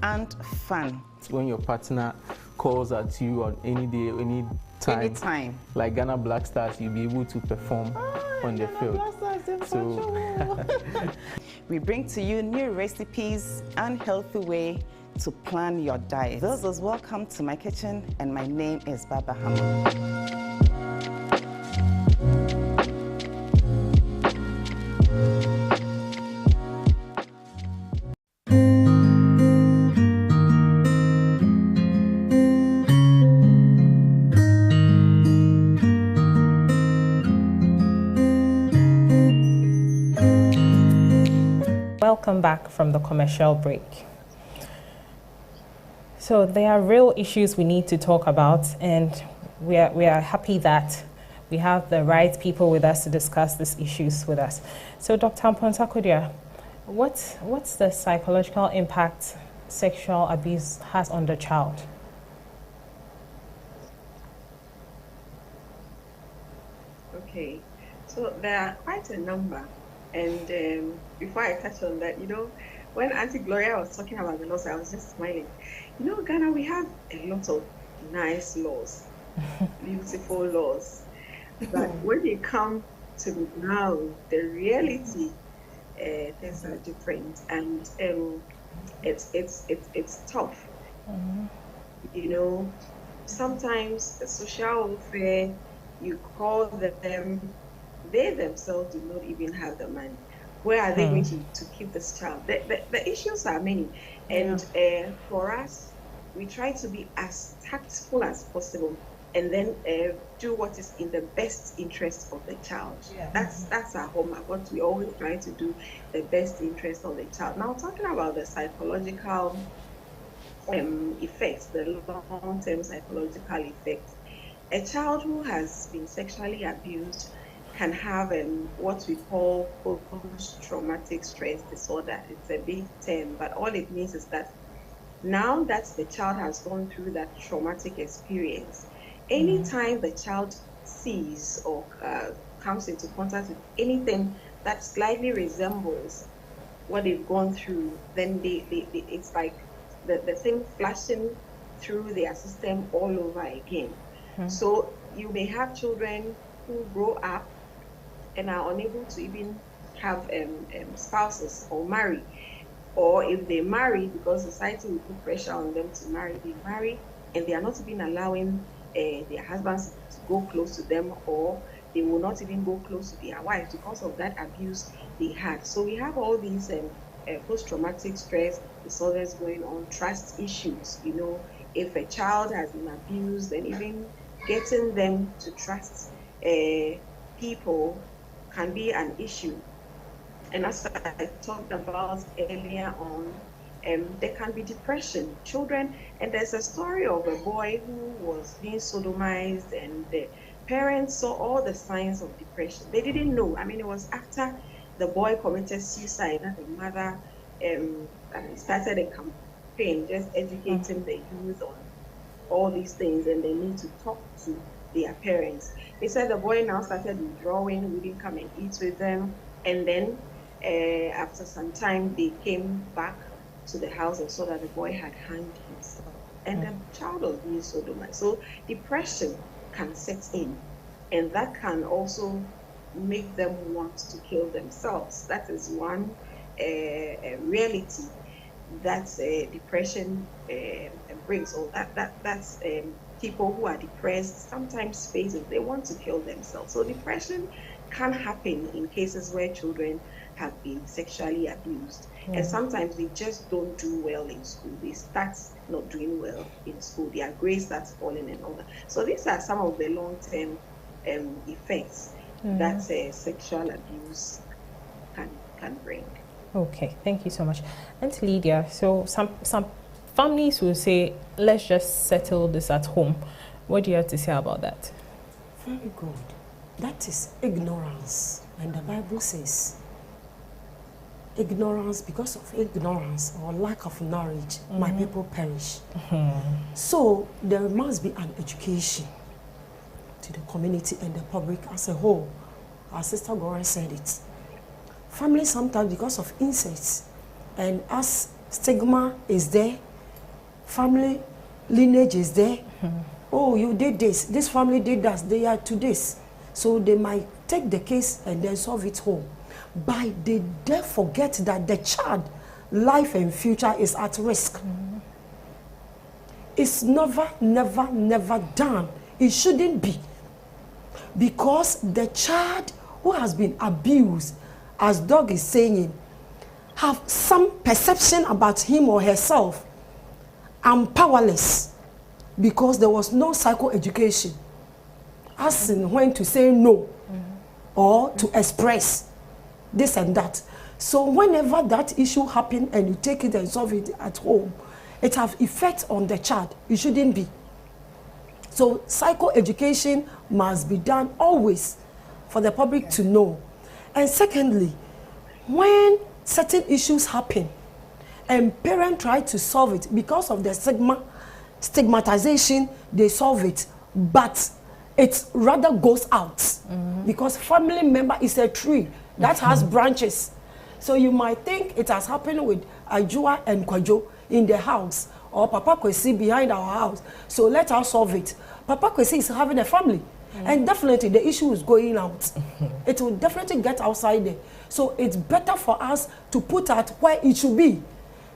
And fun. When your partner calls at you on any day, any time. Anytime. Like Ghana Black Stars, you'll be able to perform on the field. So we bring to you new recipes and healthy way to plan your diet. This is Welcome to My Kitchen, and my name is Baba Hama. Welcome back from the commercial break. So there are real issues we need to talk about, and we are happy that we have the right people with us to discuss these issues with us. So Dr. Amponsah-Kodia, what's the psychological impact sexual abuse has on the child? Okay, so there are quite a number, and before I touch on that, when Auntie Gloria was talking about the laws, I was just smiling. Ghana, we have a lot of nice laws, beautiful laws. But when it comes to now, the reality, things are different, and it's tough. Sometimes the social welfare, you call them, they themselves do not even have the money. Where are they going to keep this child? The issues are many, and for us, we try to be as tactful as possible, and then do what is in the best interest of the child. That's our hallmark. What we always try to do, the best interest of the child. Now, talking about the psychological effects, the long-term psychological effects, a child who has been sexually abused can have what we call post-traumatic stress disorder. It's a big term, but all it means is that now that the child has gone through that traumatic experience, anytime the child sees or comes into contact with anything that slightly resembles what they've gone through, then it's like the thing flashing through their system all over again. So you may have children who grow up and are unable to even have spouses or marry. Or if they marry, because society will put pressure on them to marry, they marry and they are not even allowing their husbands to go close to them, or they will not even go close to their wives because of that abuse they had. So we have all these post-traumatic stress disorders going on, trust issues. If a child has been abused, then even getting them to trust people can be an issue. And as I talked about earlier on, there can be depression. Children, and there's a story of a boy who was being sodomized, and the parents saw all the signs of depression. They didn't know. It was after the boy committed suicide that the mother started a campaign just educating the youth on all these things, and they need to talk to their parents. They said the boy now started withdrawing, wouldn't come and eat with them, and then after some time they came back to the house and saw that the boy had hanged himself, and the child was being sodomized. So depression can set in, and that can also make them want to kill themselves. That is one reality that depression brings, or that's people who are depressed sometimes face it. They want to kill themselves. So depression can happen in cases where children have been sexually abused, and sometimes they just don't do well in school. They start not doing well in school. Their grades start falling and all that. So these are some of the long-term effects that sexual abuse can bring. Okay, thank you so much. And Lydia, so some families will say, let's just settle this at home. What do you have to say about that? Very good. That is ignorance. And the Bible says, ignorance, because of ignorance or lack of knowledge, my people perish. So there must be an education to the community and the public as a whole. Our sister Gloria said it. Families sometimes, because of incest, and as stigma is there, family lineage is there. Oh, you did this family did that, they are to this. So they might take the case and then solve it home. But they dare forget that the child life and future is at risk. It's never done. It shouldn't be. Because the child who has been abused, as Doug is saying, have some perception about him or herself. I'm powerless because there was no psychoeducation as in when to say no or to express this and that. So whenever that issue happens and you take it and solve it at home, it has effect on the child. It shouldn't be. So psychoeducation must be done always for the public to know. And secondly, when certain issues happen and parents try to solve it, because of the stigmatization, they solve it, but it rather goes out because family member is a tree that has branches. So you might think it has happened with Ajua and Kwajo in the house, or Papa Kwesi behind our house. So let us solve it. Papa Kwesi is having a family. And definitely the issue is going out. It will definitely get outside there. So it's better for us to put it where it should be.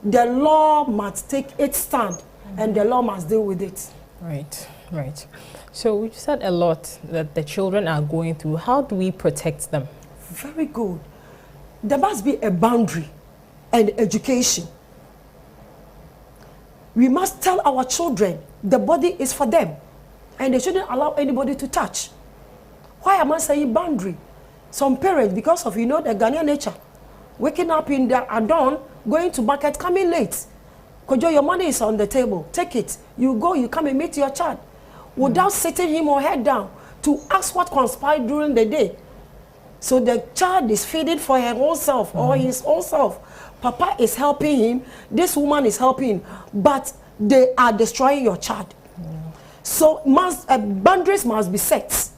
The law must take its stand, and the law must deal with it. Right, right. So we've said a lot that the children are going through. How do we protect them? Very good. There must be a boundary and education. We must tell our children the body is for them, and they shouldn't allow anybody to touch. Why am I saying boundary? Some parents, because of, the Ghanaian nature, waking up in the at dawn, going to market, coming late. Kojo, your money is on the table. Take it. You go, you come and meet your child. Without sitting him or her down to ask what conspired during the day. So the child is feeding for her own self or his own self. Papa is helping him. This woman is helping him. But they are destroying your child. So boundaries must be set.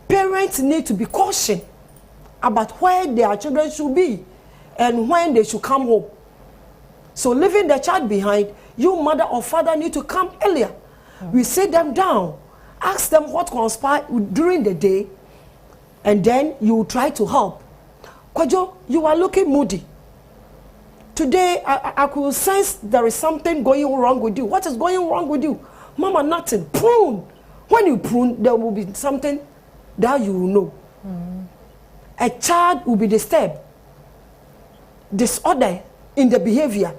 Parents need to be cautious about where their children should be and when they should come home. So leaving the child behind, you mother or father need to come earlier. We sit them down, ask them what conspired during the day, and then you try to help. Kwajo, you are looking moody. Today, I could sense there is something going wrong with you. What is going wrong with you? Mama, nothing. Prune. When you prune, there will be something that you will know. A child will be disturbed, disorder in the behavior,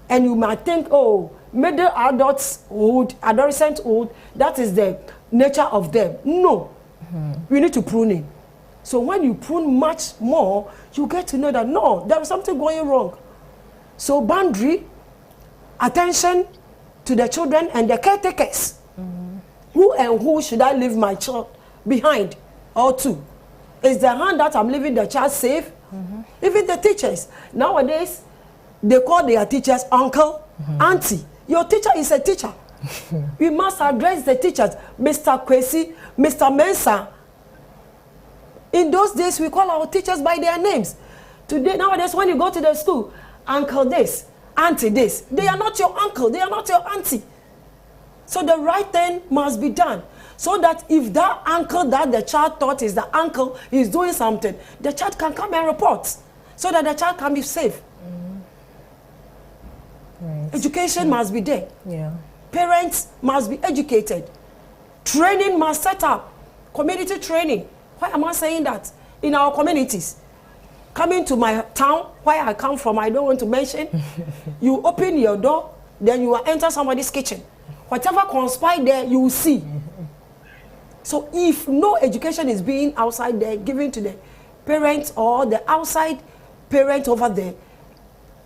and you might think, oh, middle adulthood, adolescenthood, that is the nature of them. No, we need to prune it. So when you prune much more, you get to know that no, there is something going wrong. So boundary, attention to the children and the caretakers. Who and who should I leave my child behind or to? Is the hand that I'm leaving the child safe? Even the teachers. Nowadays, they call their teachers uncle, auntie. Your teacher is a teacher. We must address the teachers. Mr. Kwesi, Mr. Mensah. In those days, we call our teachers by their names. Today, nowadays, when you go to the school, uncle this, auntie this. They are not your uncle. They are not your auntie. So the right thing must be done. So that if that uncle that the child thought is the uncle is doing something, the child can come and report. So that the child can be safe. Right. Education must be there. Yeah. Parents must be educated. Training must set up. Community training. Why am I saying that? In our communities. Coming to my town, where I come from, I don't want to mention. You open your door, then you will enter somebody's kitchen. Whatever conspired there, you will see. So if no education is being outside there, given to the parents or the outside parent over there,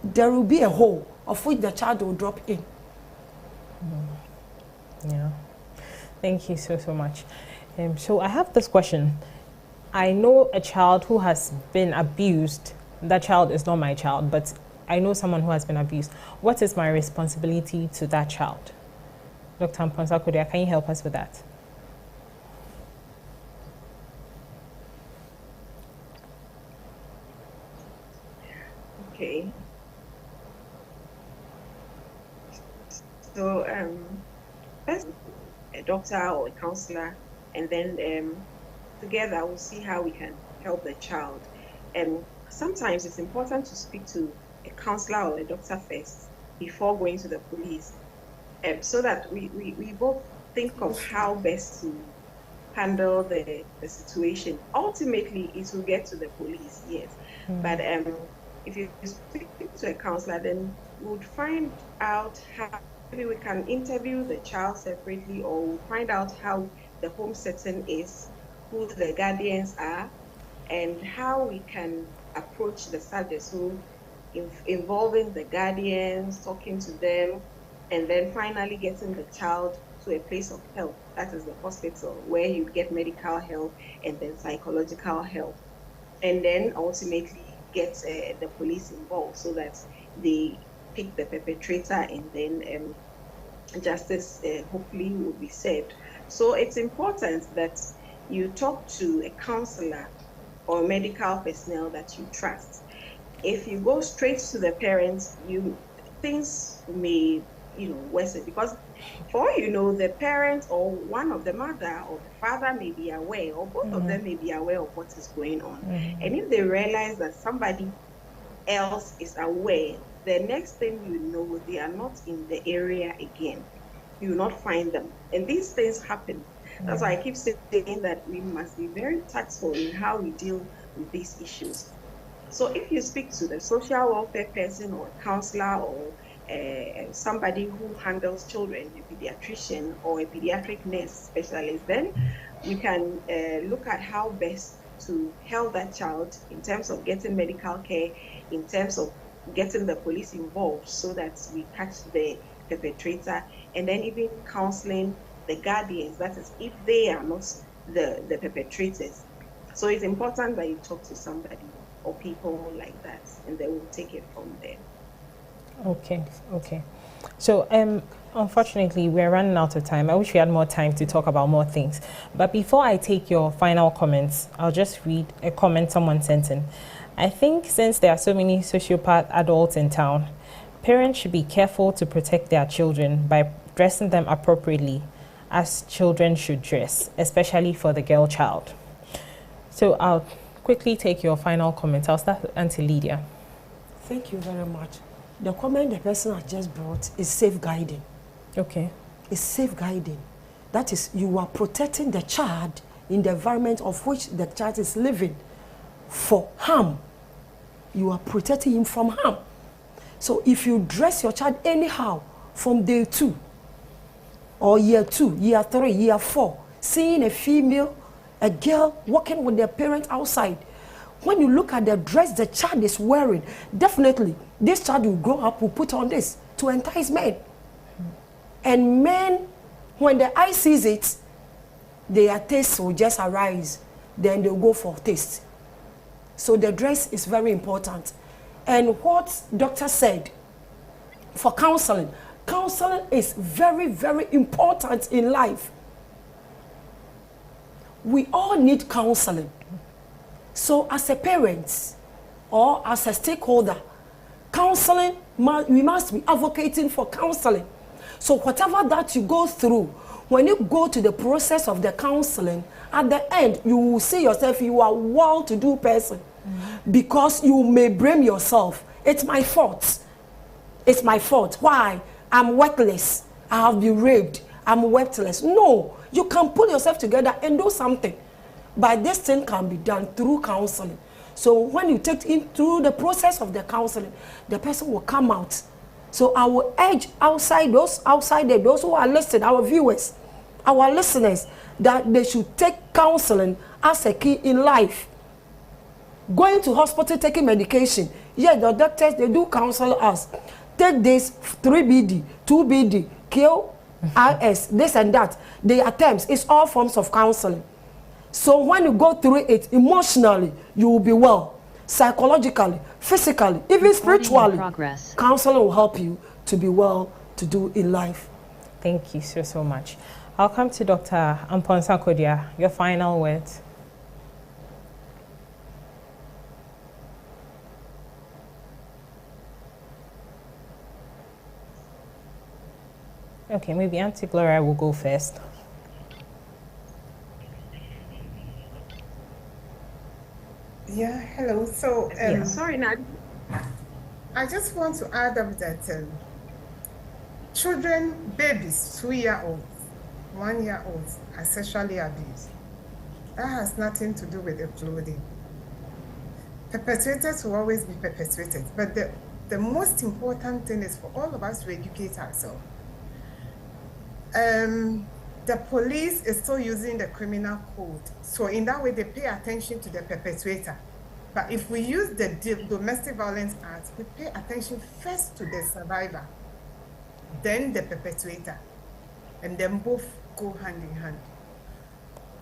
there will be a hole of which the child will drop in. Yeah. Thank you so much. So I have this question. I know a child who has been abused. That child is not my child, but I know someone who has been abused. What is my responsibility to that child? Dr. Amponsah-Kodia, can you help us with that? Okay. So, first, a doctor or a counselor, and then together we'll see how we can help the child. Sometimes it's important to speak to a counselor or a doctor first before going to the police, so that we both think of how best to handle the situation. Ultimately, it will get to the police, yes. But if you speak to a counselor, then we would find out how maybe we can interview the child separately, or we'll find out how the home setting is, who the guardians are, and how we can approach the subject. So involving the guardians, talking to them, and then finally getting the child to a place of help. That is the hospital, where you get medical help and then psychological help. And then ultimately get the police involved so that they pick the perpetrator, and then justice hopefully will be served. So it's important that you talk to a counselor or medical personnel that you trust. If you go straight to the parents, things may, worsen, because for all you know, the parent or one of the mother or the father may be aware, or both of them may be aware of what is going on. And if they realize that somebody else is aware, the next thing you know, they are not in the area again. You will not find them. And these things happen. That's why I keep saying that we must be very tactful in how we deal with these issues. So if you speak to the social welfare person or counselor or somebody who handles children, a pediatrician or a pediatric nurse specialist, then we can look at how best to help that child in terms of getting medical care, in terms of getting the police involved so that we catch the perpetrator, and then even counseling the guardians, that is, if they are not the perpetrators. So it's important that you talk to somebody or people like that, and they will take it from there. Okay. So unfortunately, we're running out of time. I wish we had more time to talk about more things. But before I take your final comments, I'll just read a comment someone sent in. I think since there are so many sociopath adults in town, parents should be careful to protect their children by dressing them appropriately, as children should dress, especially for the girl child. So I'll quickly take your final comment. I'll start with Auntie Lydia. Thank you very much. The comment the person has just brought is safeguarding. Okay. It's safeguarding. That is, you are protecting the child in the environment of which the child is living for harm. You are protecting him from harm. So if you dress your child anyhow from day 2, or year 2, year 3, year 4, seeing a female, a girl walking with their parent outside, when you look at the dress the child is wearing, definitely this child will grow up, will put on this to entice men. And men, when the eye sees it, their taste will just arise. Then they'll go for taste. So the dress is very important. And what doctor said for counseling is very, very important in life. We all need counseling. So as a parent or as a stakeholder, counseling, we must be advocating for counseling. So whatever that you go through, when you go to the process of the counseling, at the end, you will see yourself, you are a well-to-do person. Because you may blame yourself. It's my fault. It's my fault. Why? I'm worthless. I have been raped. I'm worthless. No, you can pull yourself together and do something. But this thing can be done through counseling. So when you take in through the process of the counseling, the person will come out. So I will urge those who are listening, our viewers, our listeners, that they should take counseling as a key in life. Going to hospital, taking medication. Yeah, the doctors, they do counsel us. Take this 3BD, 2BD, QRS, this and that. The attempts, it's all forms of counseling. So when you go through it emotionally, you will be well. Psychologically, physically, even spiritually, counseling will help you to be well to do in life. Thank you so much. I'll come to Dr. Amponsah Kodia. Your final words. Okay, maybe Auntie Gloria will go first. Yeah, hello. So, sorry, Nad. I just want to add up that children, babies, 2-year-olds, 1-year-olds are sexually abused. That has nothing to do with the clothing. Perpetrators will always be perpetrated, but the most important thing is for all of us to educate ourselves. The police is still using the criminal code. So in that way, they pay attention to the perpetrator. But if we use the Domestic Violence Act, we pay attention first to the survivor, then the perpetrator, and then both go hand in hand.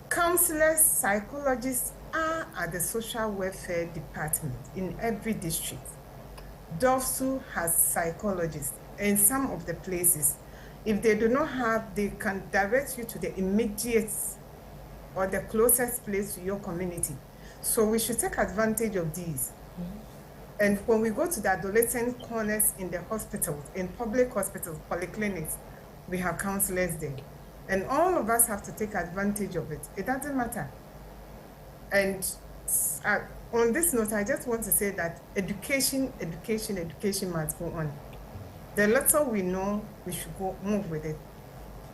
Counselors, psychologists are at the social welfare department in every district. DOFSU has psychologists in some of the places. If they do not have, they can direct you to the immediate or the closest place to your community. So we should take advantage of these. And when we go to the adolescent corners in the hospitals, in public hospitals, polyclinics, we have counselors there. And all of us have to take advantage of it. It doesn't matter. And on this note, I just want to say that education must go on. The little we know, we should move with it.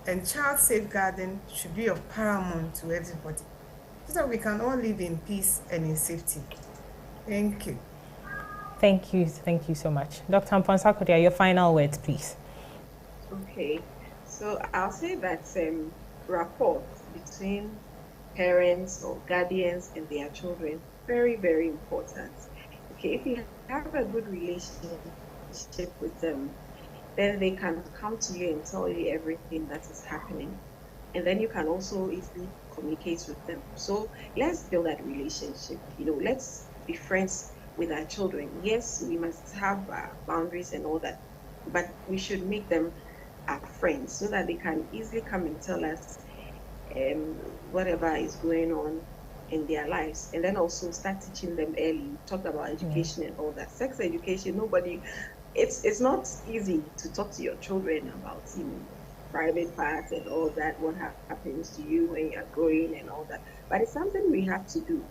And child safeguarding should be of paramount to everybody, so that we can all live in peace and in safety. Thank you. Thank you so much. Dr. Amponsah-Kodia, your final words, please. Okay, so I'll say that rapport between parents or guardians and their children, very, very important. Okay, if you have a good relationship with them, then they can come to you and tell you everything that is happening. And then you can also easily communicate with them. So let's build that relationship. Let's be friends with our children. Yes, we must have boundaries and all that, but we should make them our friends so that they can easily come and tell us whatever is going on in their lives. And then also start teaching them early. Talk about education and all that. Sex education, it's not easy to talk to your children about private parts and all that, what happens to you when you're growing and all that. But it's something we have to do.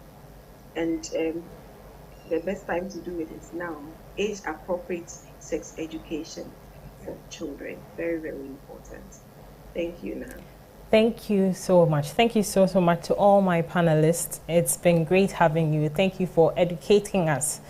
And the best time to do it is now. Age-appropriate sex education for children. Very, very important. Thank you, Nan. Thank you so much. Thank you so much to all my panelists. It's been great having you. Thank you for educating us.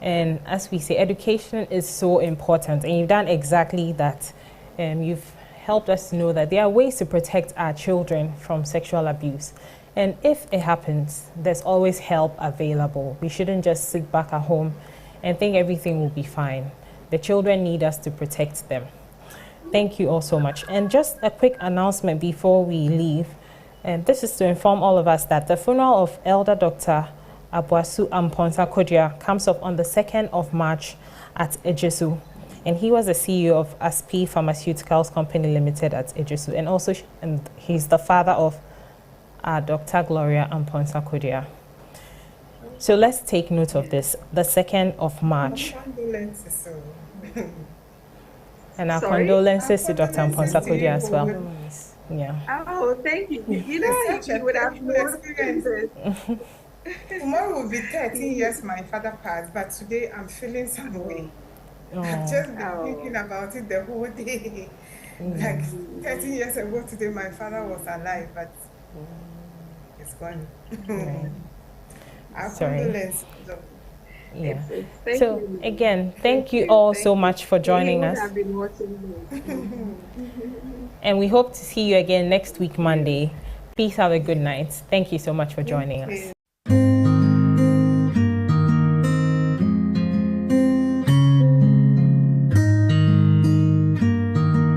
And as we say, education is so important, and you've done exactly that. You've helped us to know that there are ways to protect our children from sexual abuse. And if it happens, there's always help available. We shouldn't just sit back at home and think everything will be fine. The children need us to protect them. Thank you all so much. And just a quick announcement before we leave. And this is to inform all of us that the funeral of Elder Dr. Aboasu Amponsah-Kodia comes up on the 2nd of March at Ejisu. And he was the CEO of Aspi Pharmaceuticals Company Limited at Ejisu. And also he's the father of Dr. Gloria Amponsah-Kodia. So let's take note of this, the 2nd of March. And our condolences to Dr. Amponsah-Kodia as well. Yeah. Oh, thank you. You would have more experiences. Tomorrow will be 13 years my father passed, but today I'm feeling some way. I've just been thinking about it the whole day. Like 13 years ago today, my father was alive, but it's gone. Our condolences. Yeah. So again, thank you all so much for joining us. And we hope to see you again next week, Monday. Please have a good night. Thank you so much for joining us.